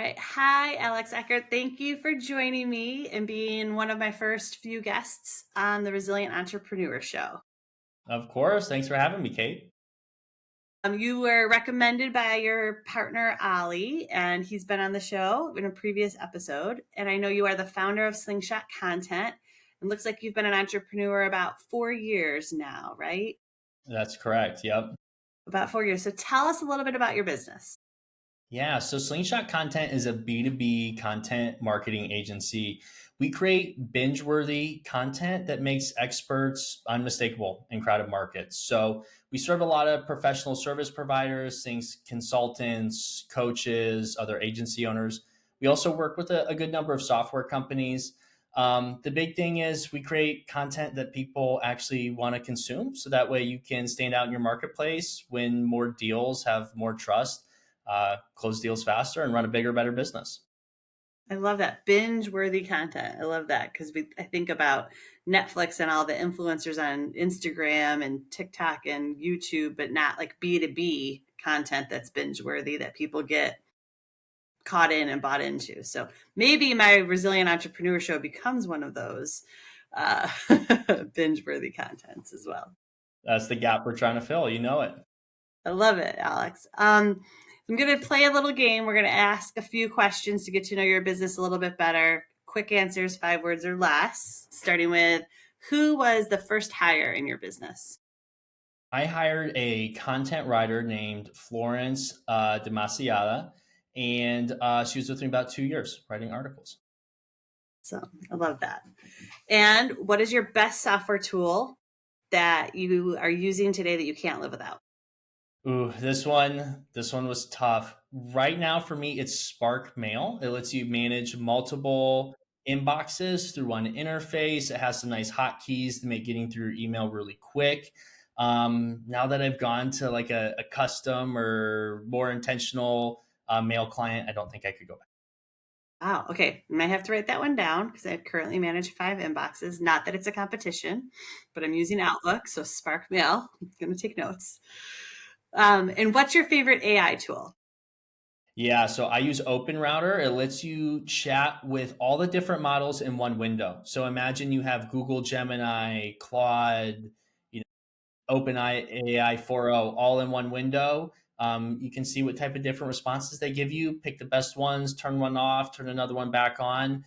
right. Hi, Alex Eckert. Thank you for joining me and being one of my first few guests on the Resilient Entrepreneur Show. Of course. Thanks for having me, Kate. You were recommended by your partner, Ali, and he's been on the show in a previous episode. And I know you are the founder of Slingshot Content. It looks like you've been an entrepreneur about 4 years now, right? That's correct. Yep. About 4 years. So tell us a little bit about your business. Yeah. So Slingshot Content is a B2B content marketing agency. We create binge-worthy content that makes experts unmistakable in crowded markets. So we serve a lot of professional service providers, things consultants, coaches, other agency owners. We also work with a good number of software companies. The big thing is we create content that people actually want to consume. So that way you can stand out in your marketplace, win more deals, have more trust, close deals faster, and run a bigger, better business. I love that binge-worthy content. I love that because I think about Netflix and all the influencers on Instagram and TikTok and YouTube, but not like B2B content that's binge-worthy that people get caught in and bought into. So maybe my Resilient Entrepreneur Show becomes one of those uh, binge-worthy contents as well. That's the gap we're trying to fill. You know it. I love it, Alex. I'm going to play a little game. We're going to ask a few questions to get to know your business a little bit better. Quick answers, 5 words or less. Starting with, who was the first hire in your business? I hired a content writer named Florence Demasiada, and she was with me about 2 years writing articles. So I love that. And what is your best software tool that you are using today that you can't live without? Ooh, this one was tough. Right now for me, it's Spark Mail. It lets you manage multiple inboxes through one interface. It has some nice hotkeys to make getting through your email really quick. Now that I've gone to like a custom or more intentional mail client, I don't think I could go back. Wow. Okay. I might have to write that one down because I currently manage 5 inboxes. Not that it's a competition, but I'm using Outlook. So Spark Mail. I'm going to take notes. And what's your favorite AI tool? Yeah, so I use Open Router. It lets you chat with all the different models in one window. So imagine you have Google Gemini, Claude, you know, OpenAI AI 4.0 all in one window. You can see what type of different responses they give you, pick the best ones, turn one off, turn another one back on.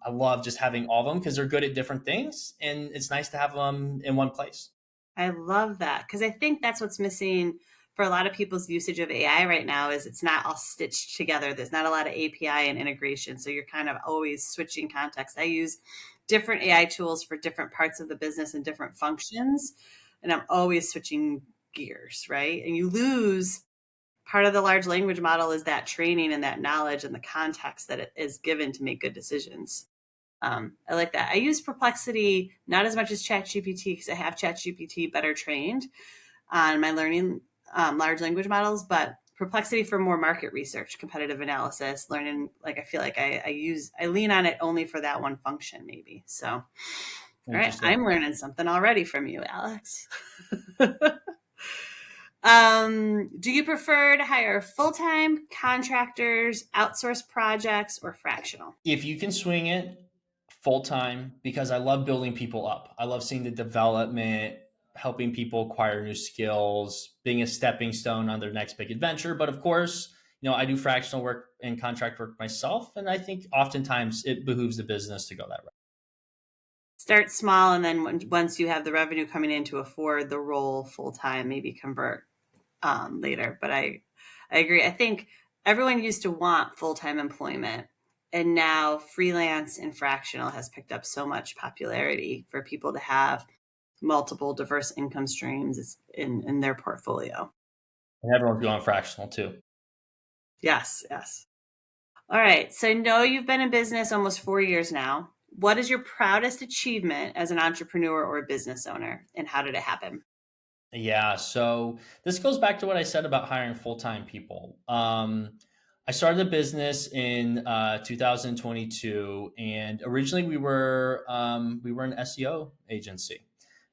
I love just having all of them because they're good at different things, and it's nice to have them in one place. I love that because I think that's what's missing for a lot of people's usage of AI right now is it's not all stitched together. There's not a lot of API and integration. So you're kind of always switching context. I use different AI tools for different parts of the business and different functions. And I'm always switching gears, right? And you lose part of the large language model is that training and that knowledge and the context that it is given to make good decisions. I like that. I use Perplexity not as much as ChatGPT because I have ChatGPT better trained on my learning large language models, but Perplexity for more market research, competitive analysis, learning. Like I feel like I lean on it only for that one function, maybe. So, all right, Interesting. I'm learning something already from you, Alex. Do you prefer to hire full time contractors, outsource projects, or fractional? If you can swing it full time, because I love building people up. I love seeing the development, helping people acquire new skills, being a stepping stone on their next big adventure. But of course, I do fractional work and contract work myself. And I think oftentimes it behooves the business to go that route. Start small, and then once you have the revenue coming in to afford the role full time, maybe convert later. But I agree. I think everyone used to want full time employment, and now freelance and fractional has picked up so much popularity for people to have multiple diverse income streams in their portfolio. And everyone's going fractional too. Yes, yes. All right. So I know you've been in business almost 4 years now. What is your proudest achievement as an entrepreneur or a business owner, and how did it happen? Yeah. So this goes back to what I said about hiring full time people. I started a business in 2022, and originally we were an SEO agency.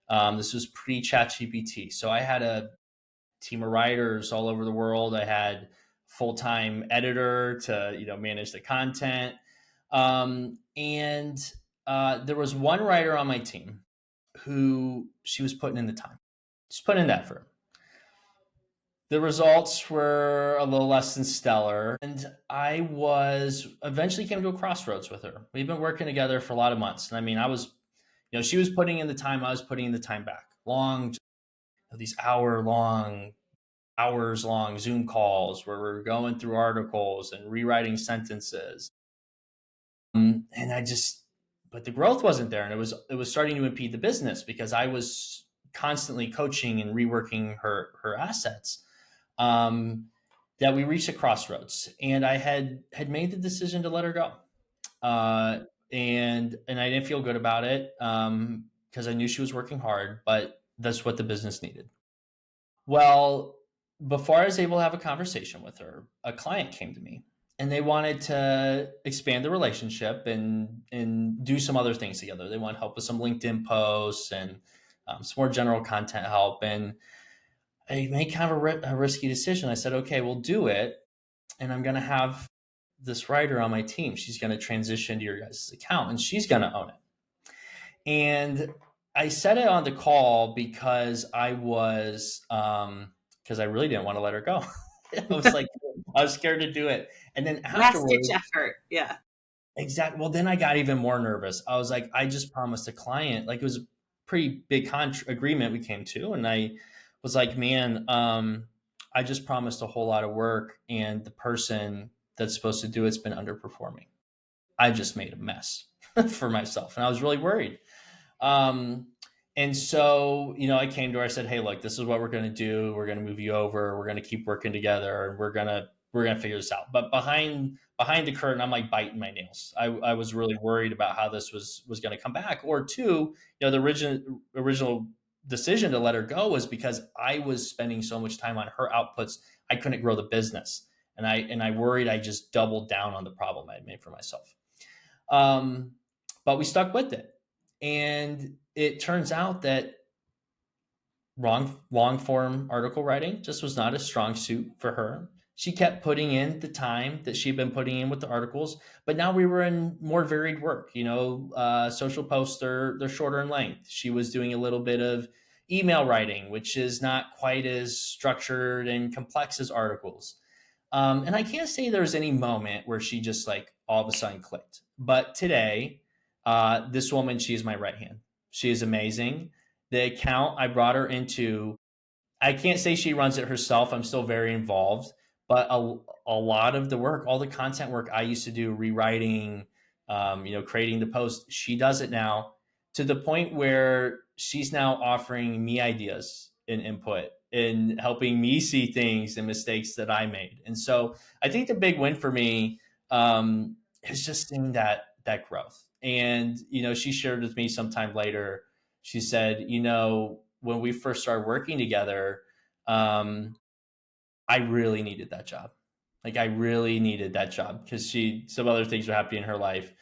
This was pre ChatGPT, so I had a team of writers all over the world. I had full-time editor to, manage the content. And there was one writer on my team who she was putting in the time. She's putting in the effort. The results were a little less than stellar, and I was eventually came to a crossroads with her. We've been working together for a lot of months, and I mean, I was, she was putting in the time, I was putting in the time back. Long, these hours long Zoom calls where we're going through articles and rewriting sentences, and but the growth wasn't there, and it was starting to impede the business because I was constantly coaching and reworking her assets. That we reached a crossroads, and I had made the decision to let her go, and I didn't feel good about it because I knew she was working hard, but that's what the business needed. Well, before I was able to have a conversation with her, a client came to me, and they wanted to expand the relationship and do some other things together. They want help with some LinkedIn posts and some more general content help, and I made kind of a risky decision. I said, okay, we'll do it. And I'm going to have this writer on my team. She's going to transition to your guys' account and she's going to own it. And I said it on the call because I really didn't want to let her go. I was scared to do it. And then afterwards, last ditch effort. Yeah. Exactly. Well, then I got even more nervous. I was like, I just promised a client, like it was a pretty big agreement we came to. And I was like, man, I just promised a whole lot of work and the person that's supposed to do it's been underperforming. I just made a mess for myself. And I was really worried. And so, I came to her, I said, hey, look, this is what we're going to do. We're going to move you over. We're going to keep working together and we're going to figure this out. But behind the curtain, I'm like biting my nails. I was really worried about how this was going to come back. Or two, the original decision to let her go was because I was spending so much time on her outputs, I couldn't grow the business. And I worried I just doubled down on the problem I had made for myself. But we stuck with it. And it turns out that long form article writing just was not a strong suit for her. She kept putting in the time that she'd been putting in with the articles, but now we were in more varied work. Social posts, they're shorter in length. She was doing a little bit of email writing, which is not quite as structured and complex as articles. And I can't say there was any moment where she just like all of a sudden clicked. But today, this woman, she is my right hand. She is amazing. The account I brought her into, I can't say she runs it herself. I'm still very involved, but a lot of the work, all the content work I used to do, rewriting, creating the post, she does it now to the point where she's now offering me ideas and input and helping me see things and mistakes that I made. And so I think the big win for me is just seeing that growth. And, she shared with me sometime later, she said, when we first started working together, I really needed that job. Like I really needed that job because some other things were happening in her life.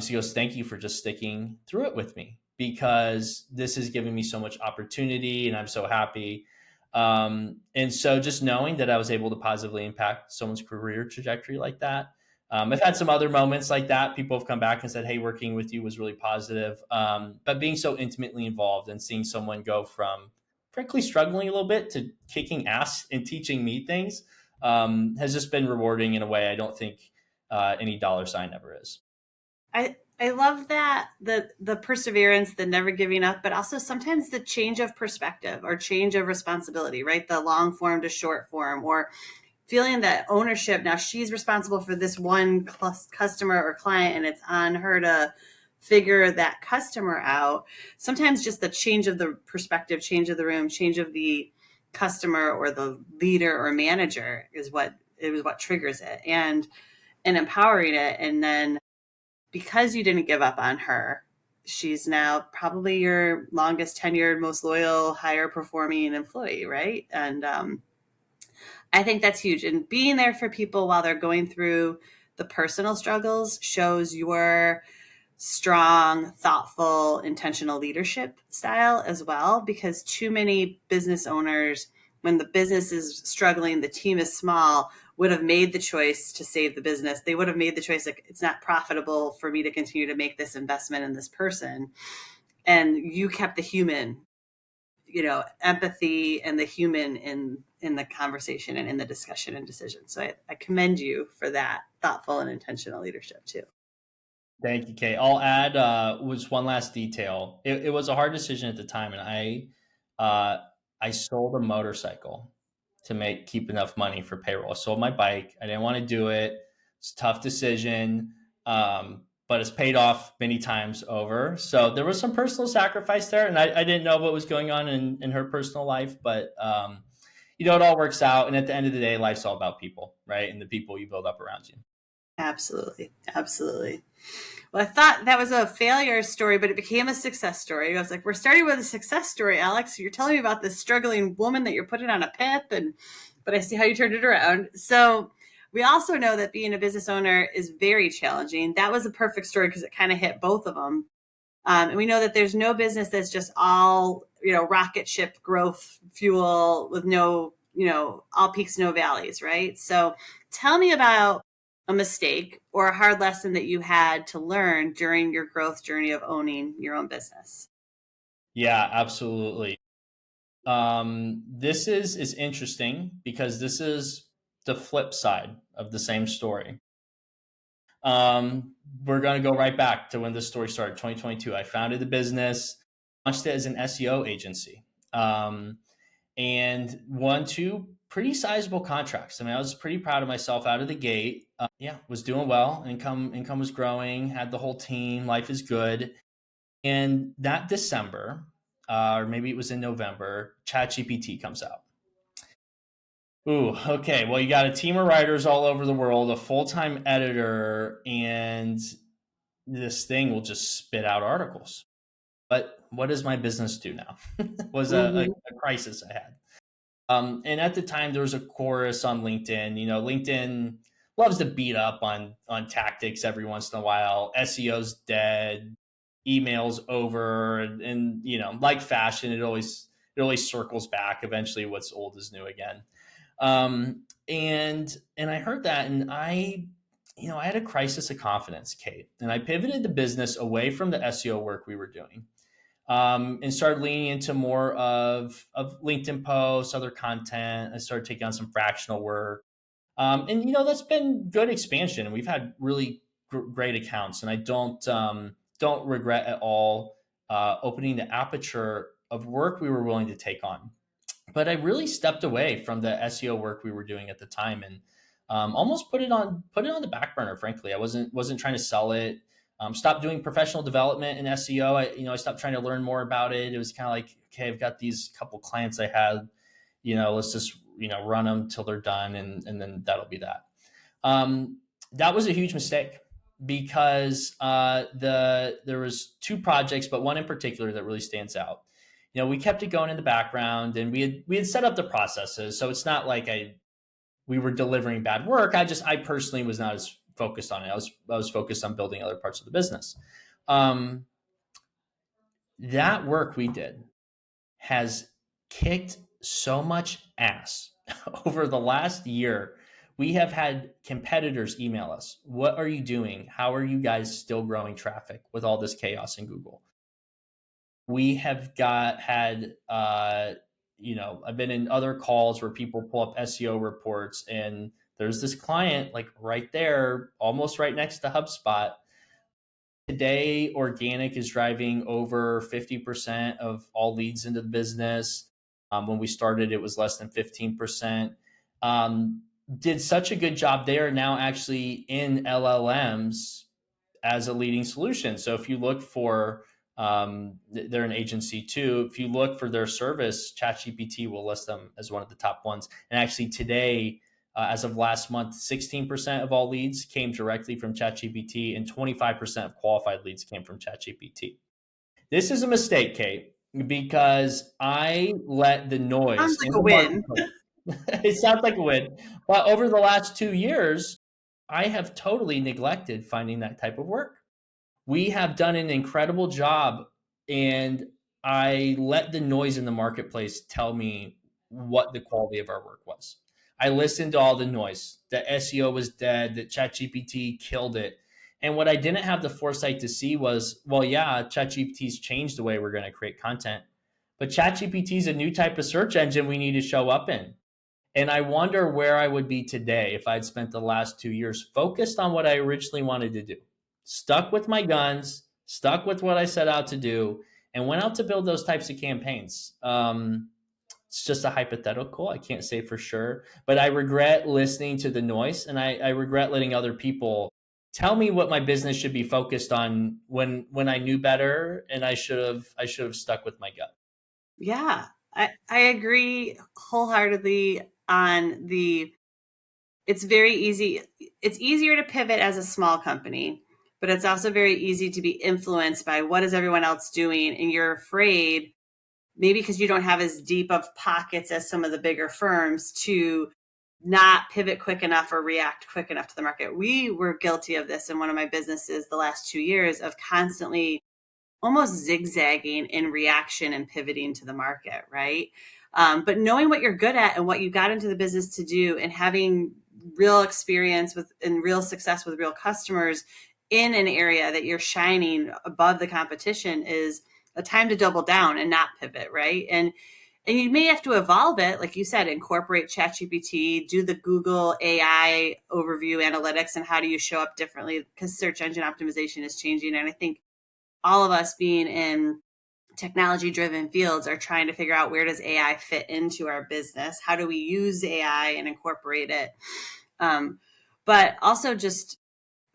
She goes, thank you for just sticking through it with me because this is giving me so much opportunity and I'm so happy. And so just knowing that I was able to positively impact someone's career trajectory like that. I've had some other moments like that. People have come back and said, hey, working with you was really positive. But being so intimately involved and seeing someone go from frankly struggling a little bit to kicking ass and teaching me things has just been rewarding in a way I don't think any dollar sign ever is. I love that, the perseverance, the never giving up, but also sometimes the change of perspective or change of responsibility, right? The long form to short form, or feeling that ownership. Now she's responsible for this one customer or client, and it's on her to figure that customer out. Sometimes just the change of the perspective, change of the room, change of the customer or the leader or manager is what triggers it and empowering it. And then because you didn't give up on her, she's now probably your longest tenured, most loyal, higher performing employee, right? And I think that's huge. And being there for people while they're going through the personal struggles shows your strong, thoughtful, intentional leadership style as well, because too many business owners, when the business is struggling, the team is small, would have made the choice to save the business. They would have made the choice like it's not profitable for me to continue to make this investment in this person. And you kept the human, empathy and the human in the conversation and in the discussion and decision. So I commend you for that thoughtful and intentional leadership too. Thank you, Kate. I'll add was one last detail. It was a hard decision at the time, and uh, I sold a motorcycle to keep enough money for payroll. I sold my bike. I didn't want to do it. It's a tough decision, but it's paid off many times over. So there was some personal sacrifice there, and I didn't know what was going on in her personal life, but it all works out. And at the end of the day, life's all about people, right? And the people you build up around you. Absolutely. Absolutely. Well, I thought that was a failure story, but it became a success story. I was like, we're starting with a success story, Alex. You're telling me about this struggling woman that you're putting on a PIP, but I see how you turned it around. So we also know that being a business owner is very challenging. That was a perfect story because it kind of hit both of them. And we know that there's no business that's just all, rocket ship growth fuel with no, all peaks, no valleys, right? So tell me about a mistake or a hard lesson that you had to learn during your growth journey of owning your own business. Yeah, absolutely. This is interesting because this is the flip side of the same story. We're going to go right back to when this story started, 2022. I founded the business, launched it as an SEO agency, and won two pretty sizable contracts. I mean, I was pretty proud of myself out of the gate. Was doing well. Income was growing. Had the whole team. Life is good. And that December, or maybe it was in November, ChatGPT comes out. Ooh, okay. Well, you got a team of writers all over the world, a full-time editor, and this thing will just spit out articles. But what does my business do now? Was Mm-hmm. a crisis I had. And at the time, there was a chorus on LinkedIn. LinkedIn loves to beat up on tactics every once in a while. SEO's dead, emails over, and like fashion, it always circles back. Eventually, what's old is new again. And I heard that, and I had a crisis of confidence, Kate, and I pivoted the business away from the SEO work we were doing, and started leaning into more of LinkedIn posts, other content. I started taking on some fractional work, and that's been good expansion, and we've had really great accounts, and I don't regret at all opening the aperture of work we were willing to take on. But I really stepped away from the SEO work we were doing at the time, and almost put it on the back burner. Frankly, I wasn't trying to sell it. Stopped doing professional development in SEO. I stopped trying to learn more about it. It was kind of like, okay, I've got these couple clients I had. Let's just run them till they're done, and then that'll be that. That was a huge mistake because there was two projects, but one in particular that really stands out. We kept it going in the background, and we had set up the processes, so it's not like we were delivering bad work. I personally was not as focused on it. I was focused on building other parts of the business. That work we did has kicked so much ass over the last year. We have had competitors email us. What are you doing? How are you guys still growing traffic with all this chaos in Google? We have had I've been in other calls where people pull up SEO reports, and there's this client like right there, almost right next to HubSpot. Today, organic is driving over 50% of all leads into the business. When we started, it was less than 15%. Did such a good job. They are now actually in LLMs as a leading solution. So if you look for, they're an agency too. If you look for their service, ChatGPT will list them as one of the top ones. And actually today, as of last month, 16% of all leads came directly from ChatGPT, and 25% of qualified leads came from ChatGPT. This is a mistake, Kate, because I let the noise Sounds in like a the win. marketplace. It sounds like a win. But over the last 2 years, I have totally neglected finding that type of work. We have done an incredible job, and I let the noise in the marketplace tell me what the quality of our work was. I listened to all the noise that SEO was dead, that ChatGPT killed it. And what I didn't have the foresight to see was, well, yeah, ChatGPT's changed the way we're going to create content, but ChatGPT is a new type of search engine we need to show up in. And I wonder where I would be today if I'd spent the last 2 years focused on what I originally wanted to do, stuck with my guns, stuck with what I set out to do, and went out to build those types of campaigns. It's just a hypothetical. I can't say for sure, but I regret listening to the noise, and I regret letting other people tell me what my business should be focused on when I knew better, and I should have stuck with my gut. Yeah, I agree wholeheartedly on the, it's very easy. It's easier to pivot as a small company, but it's also very easy to be influenced by what is everyone else doing. And you're afraid, maybe because you don't have as deep of pockets as some of the bigger firms, to not pivot quick enough or react quick enough to the market. We were guilty of this in one of my businesses the last 2 years, of constantly almost zigzagging in reaction and pivoting to the market, right? But knowing what you're good at and what you got into the business to do, and having real experience with and real success with real customers in an area that you're shining above the competition, is a time to double down and not pivot, right? And you may have to evolve it, like you said, incorporate ChatGPT, do the Google AI overview analytics, and how do you show up differently, because search engine optimization is changing. And I think all of us being in technology driven fields are trying to figure out, where does AI fit into our business? How do we use AI and incorporate it? But also just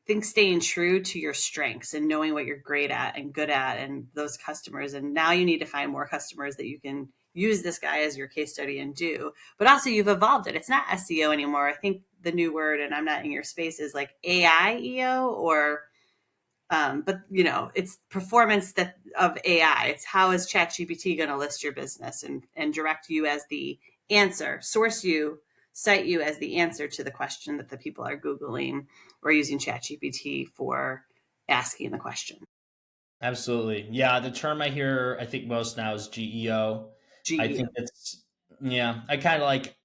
think staying true to your strengths and knowing what you're great at and good at, and those customers. And now you need to find more customers that you can use this guy as your case study and do. But also, you've evolved it. It's not SEO anymore. I think the new word, and I'm not in your space, is like AIEO, or but it's performance that of AI. It's how is ChatGPT going to list your business and direct you as the answer, cite you as the answer to the question that the people are Googling or using ChatGPT for asking the question. Absolutely. Yeah, the term I hear I think most now is GEO. I GEO. think it's yeah, I kind of like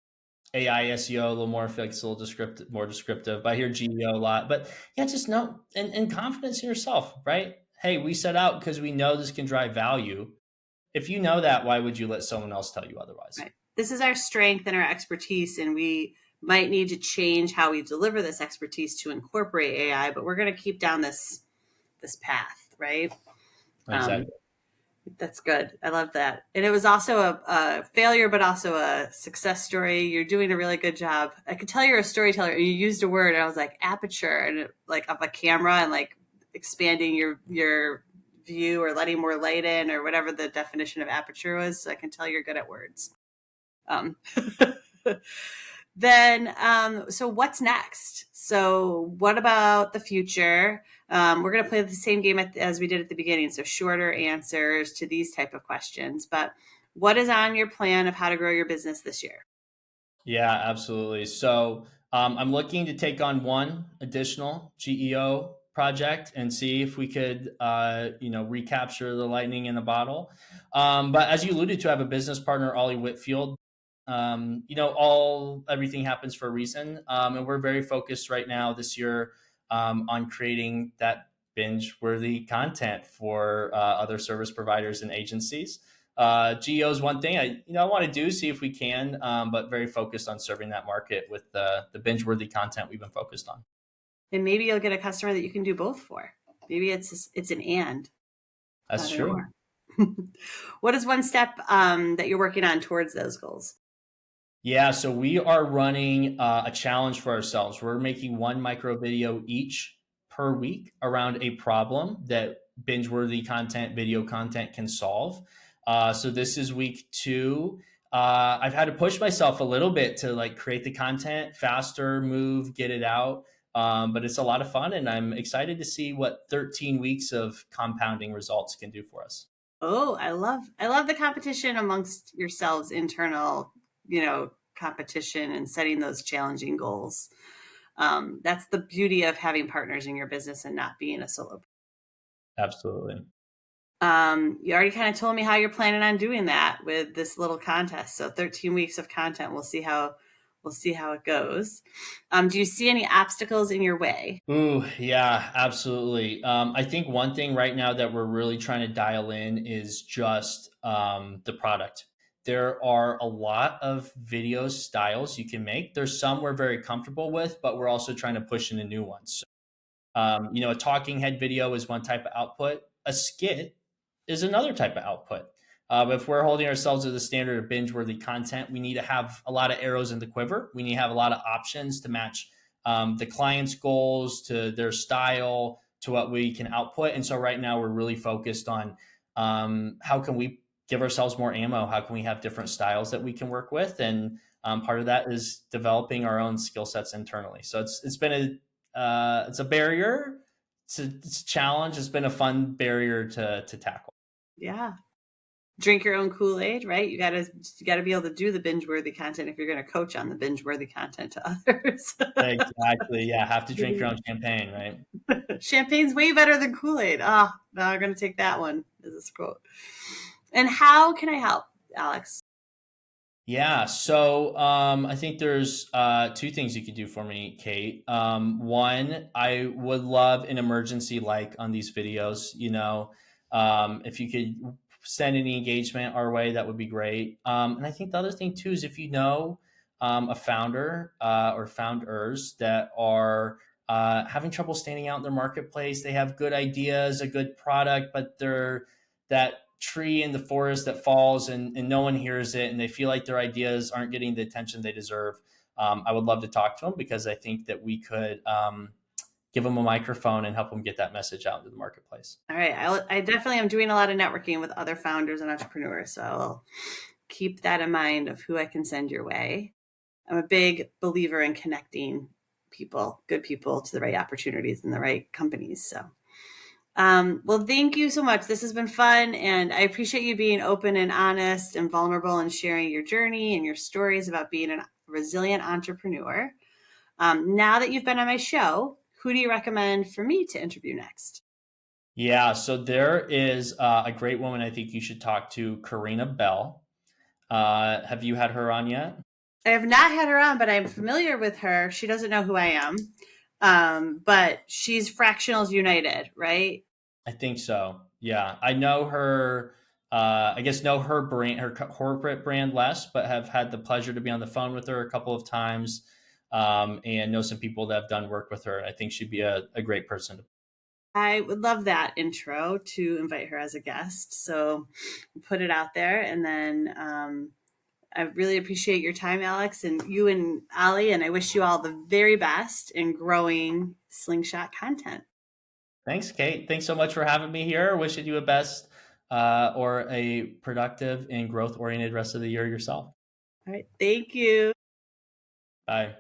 AI SEO a little more. I feel like it's a little descriptive, more descriptive. But I hear GEO a lot. But yeah, just know and confidence in yourself, right? Hey, we set out because we know this can drive value. If you know that, why would you let someone else tell you otherwise? Right. This is our strength and our expertise, and we might need to change how we deliver this expertise to incorporate AI, but we're going to keep down this path, right? Um, Exactly. That's good. I love that. And it was also a failure, but also a success story. You're doing a really good job. I could tell you're a storyteller. You used a word, and I was like, aperture, and like of a camera, and like expanding your view, or letting more light in, or whatever the definition of aperture was. So I can tell you're good at words. Um, so what's next? So what about the future? We're going to play the same game as we did at the beginning. So shorter answers to these type of questions, but what is on your plan of how to grow your business this year? Yeah, absolutely. So I'm looking to take on one additional GEO project and see if we could, recapture the lightning in the bottle. But as you alluded to, I have a business partner, Ollie Whitfield. All everything happens for a reason, and we're very focused right now this year on creating that binge-worthy content for other service providers and agencies. Geo is one thing I want to do, see if we can, but very focused on serving that market with the binge worthy content we've been focused on. And maybe you'll get a customer that you can do both for. Maybe it's an and, That's not an true. or. What is one step that you're working on towards those goals? Yeah, so we are running a challenge for ourselves. We're making one micro video each per week around a problem that binge worthy content, video content can solve. So this is week 2. I've had to push myself a little bit to like create the content faster, move, get it out. But it's a lot of fun, and I'm excited to see what 13 weeks of compounding results can do for us. Oh, I love the competition amongst yourselves, internal, competition, and setting those challenging goals. That's the beauty of having partners in your business and not being a solo. Absolutely. You already kind of told me how you're planning on doing that with this little contest. So 13 weeks of content. We'll see how we'll see how it goes. Do you see any obstacles in your way? Ooh, yeah, absolutely. I think one thing right now that we're really trying to dial in is just the product. There are a lot of video styles you can make. There's some we're very comfortable with, but we're also trying to push into new ones. A talking head video is one type of output. A skit is another type of output. But if we're holding ourselves to the standard of binge-worthy content, we need to have a lot of arrows in the quiver. We need to have a lot of options to match the client's goals, to their style, to what we can output. And so right now we're really focused on how can we give ourselves more ammo? How can we have different styles that we can work with? And part of that is developing our own skill sets internally. So it's been it's a barrier. It's a challenge. It's been a fun barrier to tackle. Yeah. Drink your own Kool-Aid, right? You gotta be able to do the binge-worthy content if you're going to coach on the binge-worthy content to others. Exactly. Yeah. Have to drink your own champagne, right? Champagne's way better than Kool-Aid. Ah, now I'm going to take that one as a quote. And how can I help, Alex? Yeah. So I think there's two things you could do for me, Kate. One, I would love an emergency like on these videos. If you could send any engagement our way, that would be great. And I think the other thing too is if you know a founder or founders that are having trouble standing out in their marketplace, they have good ideas, a good product, but they're that tree in the forest that falls and no one hears it and they feel like their ideas aren't getting the attention they deserve. I would love to talk to them because I think that we could give them a microphone and help them get that message out into the marketplace. All right. I definitely am doing a lot of networking with other founders and entrepreneurs. So I'll keep that in mind of who I can send your way. I'm a big believer in connecting people, good people, to the right opportunities and the right companies. So well, thank you so much. This has been fun. And I appreciate you being open and honest and vulnerable and sharing your journey and your stories about being a resilient entrepreneur. Now that you've been on my show, who do you recommend for me to interview next? Yeah, so there is a great woman I think you should talk to, Karina Bell. Have you had her on yet? I have not had her on, but I'm familiar with her. She doesn't know who I am. But she's Fractionals United, right? I think so. Yeah, I know her. I guess know her brand, her corporate brand less, but have had the pleasure to be on the phone with her a couple of times, and know some people that have done work with her. I think she'd be a great person. I would love that intro to invite her as a guest. So put it out there. And then I really appreciate your time, Alex, and you and Ali. And I wish you all the very best in growing Slingshot content. Thanks, Kate. Thanks so much for having me here. Wishing you a best or a productive and growth oriented rest of the year yourself. All right. Thank you. Bye.